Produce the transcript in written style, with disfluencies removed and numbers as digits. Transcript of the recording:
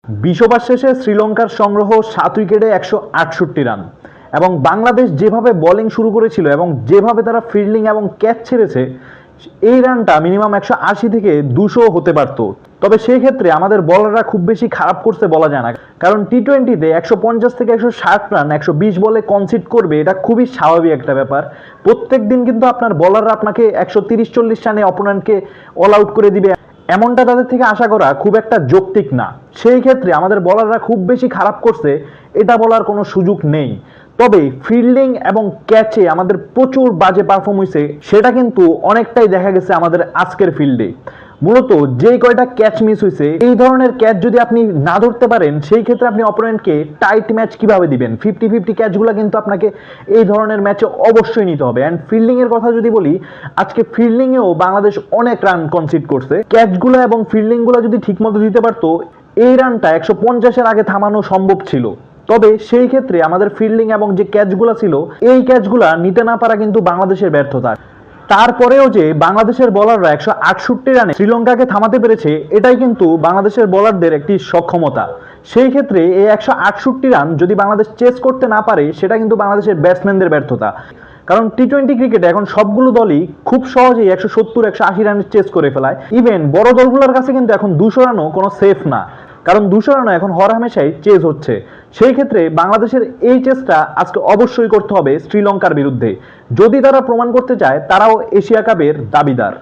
২০ over শেষে শ্রীলঙ্কার সংগ্রহ ৭ উইকেটে ১৬৮ রান এবং বাংলাদেশ যেভাবে বোলিং শুরু করেছিল এবং যেভাবে তারা ফিল্ডিং এবং ক্যাচ ছেড়েছে, এই রানটা মিনিমাম ১৮০ থেকে ২০০ হতে পারত। তবে সেই ক্ষেত্রে আমাদের বলাররা খুব বেশি খারাপ করছে বলা যায় না, কারণ টি-টোয়েন্টিতে ১৫০ থেকে ১৬০ রান ১২০ বলে কনসিড করবে, এটা খুবই স্বাভাবিক একটা ব্যাপার। প্রত্যেক দিন কিন্তু আপনার বলাররা আপনাকে ১৩০-৪০ রানে অপোনেন্টকে অল আউট করে দিবে, এমনটা তাদের থেকে আশা করা খুব একটা যৌক্তিক না। সেই ক্ষেত্রে আমাদের বলাররা খুব বেশি খারাপ করছে এটা বলার কোনো সুযোগ নেই। তবে ফিল্ডিং এবং ক্যাচে আমাদের প্রচুর বাজে পারফর্ম হয়েছে, সেটা কিন্তু অনেকটাই দেখা গেছে আমাদের আজকের ফিল্ডে। মূলত যে কয়টা ক্যাচ মিস হয়েছে, এই ধরনের ক্যাচ যদি আপনি না ধরতে পারেন, সেই ক্ষেত্রে আপনি অপোনেন্টকে টাইট ম্যাচ কিভাবে দিবেন? 50-50 ক্যাচগুলো কিন্তু আপনাকে এই ধরনের ম্যাচে অবশ্যই নিতে হবে। অ্যান্ড ফিল্ডিংয়ের কথা যদি বলি, আজকে ফিল্ডিংয়েও বাংলাদেশ অনেক রান কনসিড করছে। ক্যাচগুলো এবং ফিল্ডিংগুলো যদি ঠিকমতো দিতে পারতো, এই রানটা ১৫০-এর আগে থামানো সম্ভব ছিল। তবে সেই ক্ষেত্রে আমাদের ফিল্ডিং এবং যে ক্যাচগুলো ছিল, এই ক্যাচগুলা নিতে না পারা কিন্তু বাংলাদেশের ব্যর্থতা। তারপরেও যে বাংলাদেশের বোলাররা ১৬৮ রানে শ্রীলঙ্কাকে থামাতে পেরেছে, এটাই কিন্তু বাংলাদেশের বোলারদের একটি সক্ষমতা। সেই ক্ষেত্রে এই ১৬৮ রান যদি বাংলাদেশ চেস করতে না পারে, সেটা কিন্তু বাংলাদেশের ব্যাটসম্যানদের ব্যর্থতা। কারণ টি-টোয়েন্টি ক্রিকেটে এখন সবগুলো দলই খুব সহজেই ১৭০-১৮০ রানের চেস করে ফেলায়। ইভেন বড় দলগুলোর কাছে কিন্তু এখন ২০০ রানও কোনো সেফ না, কারণ ২০০ রানও এখন হরহামেশাই চেজ হচ্ছে। সেই ক্ষেত্রে বাংলাদেশের এই চেষ্টা আজকে অবশ্যই করতে হবে শ্রীলঙ্কার বিরুদ্ধে, যদি তারা প্রমাণ করতে চায় তারাও এশিয়া কাপের দাবিদার।